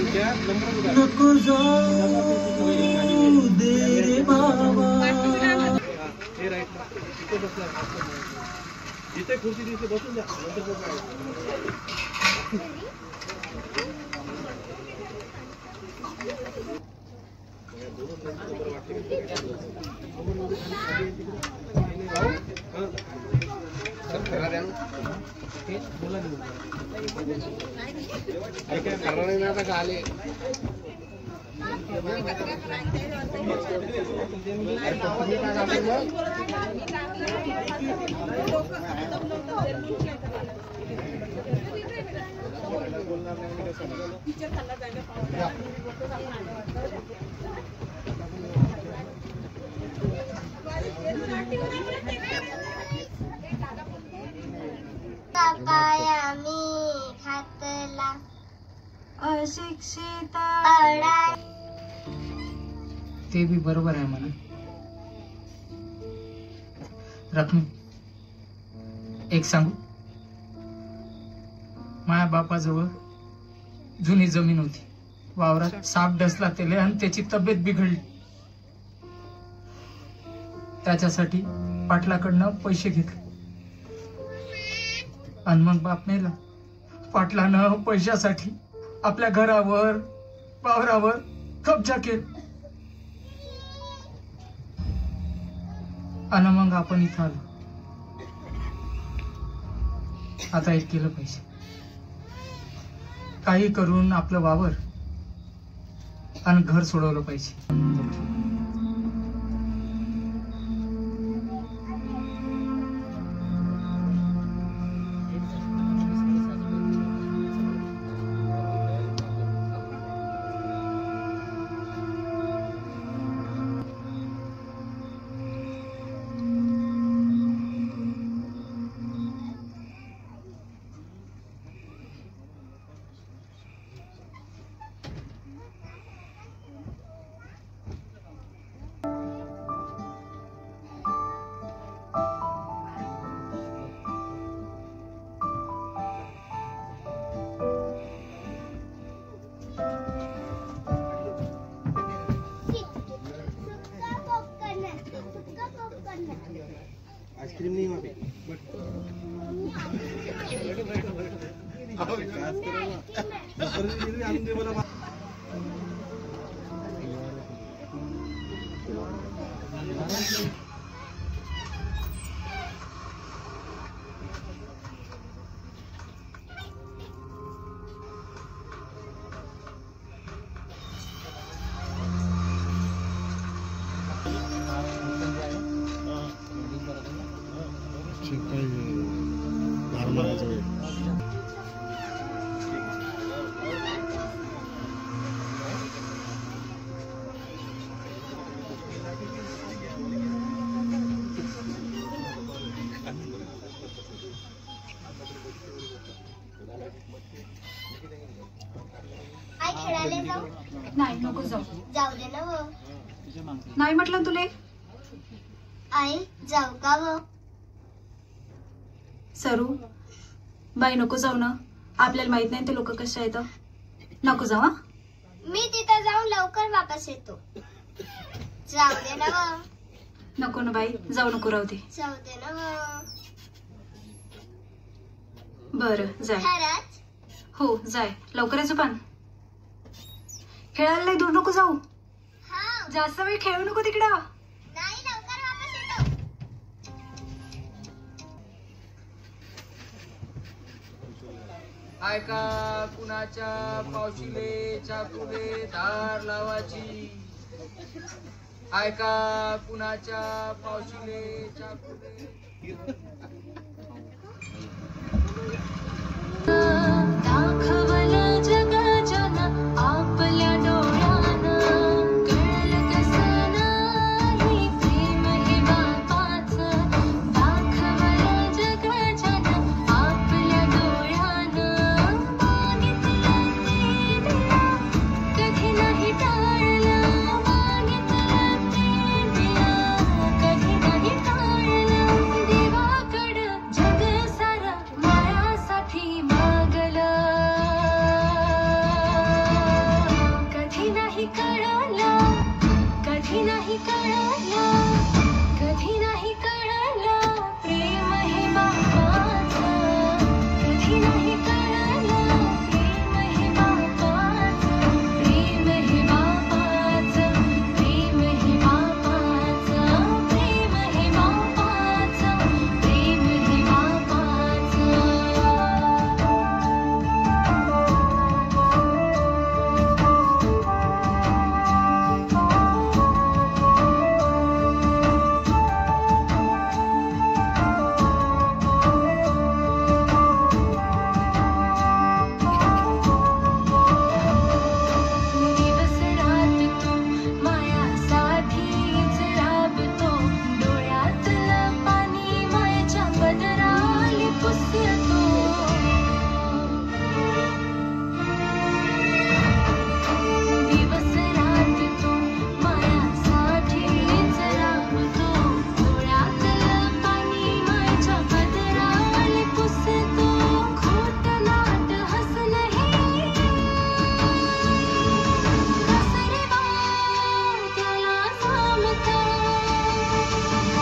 नको जाऊ दे रे बाबा. जिथे खुर्ची दिसते बसून जा. अशिक्षित ते बी बरोबर आहे म्हणा. रखमी एक सांगू, माझ्या बापाजवळ जुनी जमीन होती. वावरात साप डसला त्याला आणि त्याची तब्येत बिघडली. त्याच्यासाठी पाटलाकडनं पैसे घेतले आणि मग बाप नेला. पाटलानं पैशासाठी आपल्या घरावर वावरावर कब्जा केला आणि मग आपण इथं आलो. आता एक केलं पाहिजे, काही करून आपलं वावर आणि घर सोडवलं पाहिजे. आइसक्रीम नहीं वहाँ पे बोला नाही नको जाऊ. जाऊ दे ना वो. नाही म्हटलं तुले. आई जाऊ का वो? सरू बाई नको जाऊ ना. आपल्याला माहित नाही ते लोक कसे आहेत. नको जाऊ. हा मी तिथं जाऊन लवकर वापस येतो. जाऊ दे ना वो. नको ना बाई, जाऊ नको, राहू दे. जाऊ दे ना वो. बरं जाय. खरंच? हो जाय लवकरच. पण खेळायला दूर नको जाऊ. हा. जास्त वेळ खेळू नको तिकडं. नाही लवकर वापस येतो. ऐका कुणाच्या पावशीले चाकुले धार लावाची. ऐका कुणाच्या पावशीले चाकुले. दाखवलं जगाच्यानं आपल्या डोळ्यानं. कळलं कसं नाही प्रेम हे बापाचं. दाखवलं जगाच्यानं आपल्या डोळ्यानं. मागितलं ते दिलं, कधी नाही टाळलं. मागितलं ते दिलं, कधी नाही टाळलं. देवाकडं जग सारं मायासाठी मागलं.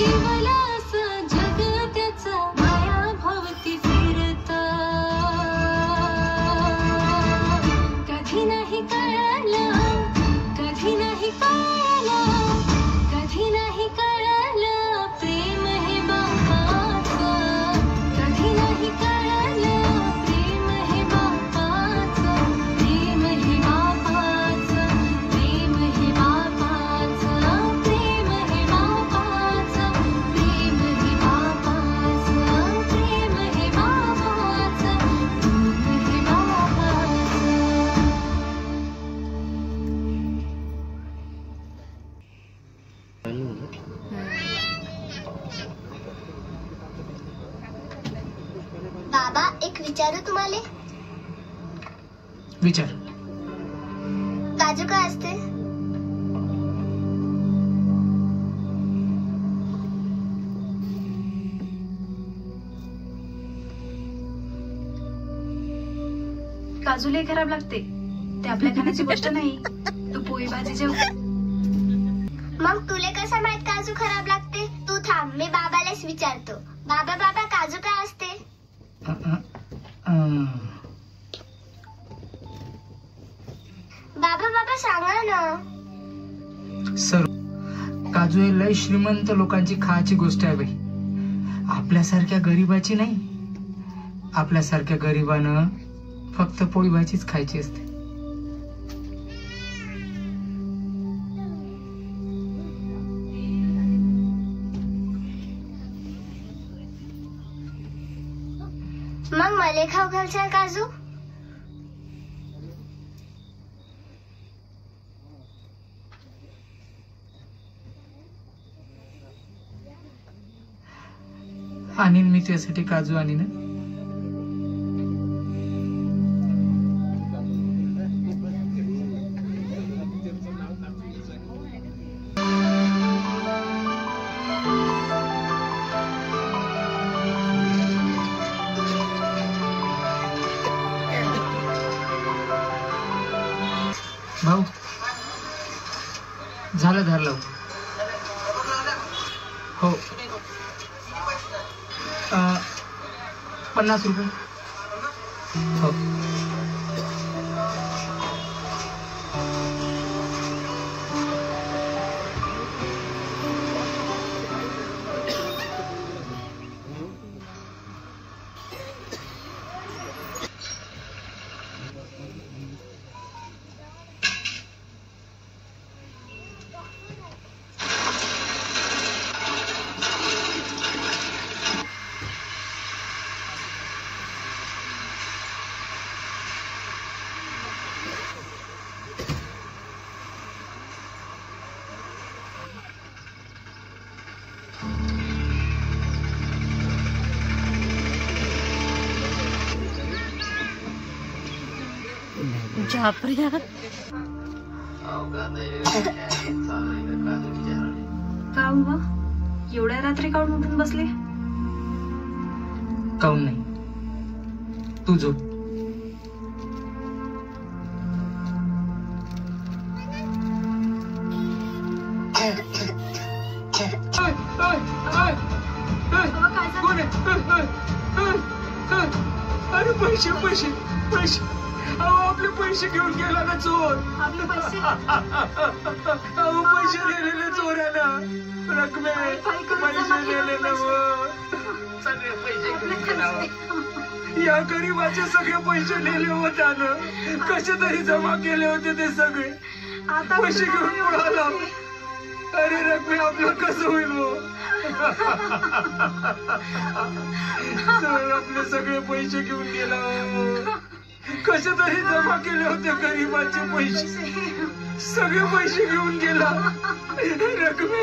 केवळ असं जग त्याचं माया भोवती फिरतं. कधी नाही कळलं, कधी नाही कळलं, कधी नाही कळलं प्रेम हे बापाचं. कधी नाही कळलं प्रेम हे बापाचं. प्रेम हे बापाचं, प्रेम हे बापाचं, प्रेम हे बापाचं, प्रेम हे बापाचं, प्रेम हे बापाचं, प्रेम हे बापाचं. बाबा एक विचारू तुम्हाला. विचार. काजू काय असते? काजू लय खराब लागते, ते आपल्या खाण्याची गोष्ट नाही. तू पोळी भाजी जेव. मग तुले कसं माहित काजू खराब लागते? तू थांब, मी बाबालाच विचारतो. बाबा बाबा काजू काय असते? बाबा बाबा सांगा ना. सर, काजू हे लय श्रीमंत लोकांची खायची गोष्ट आहे बाई. आपल्यासारख्या गरीबाची नाही. आपल्यासारख्या गरीबानं फक्त पोळी भाजीच खायची असते. मग मले खाऊ घालशाल काजू? आणीन मी त्यासाठी काजू आणीन. भाऊ झालं धरलं. हो 50 रुपये. हो काऊन व एवढ्या रात्री काऊन उठून बसले? काऊन नाही, तू झोप. अरे पैसे पैसे पैसे, अहो आपले पैसे घेऊन गेला ना चोर. आपले पैसे अहो पैसे नेलेले चोराला. रकमे पैसे नेलेले सगळे पैसे घेऊन गेला. या गरीबाचे सगळे पैसे नेले होते ना. कसे तरी जमा केले होते ते सगळे. आता पैसे घेऊन पळाला. अरे रकमे आपलं कसं होईल हो? आपले सगळे पैसे घेऊन गेला. कसे तरी जमा केले होते गरीबाचे पैसे, सगळे पैसे घेऊन गेला. रकमे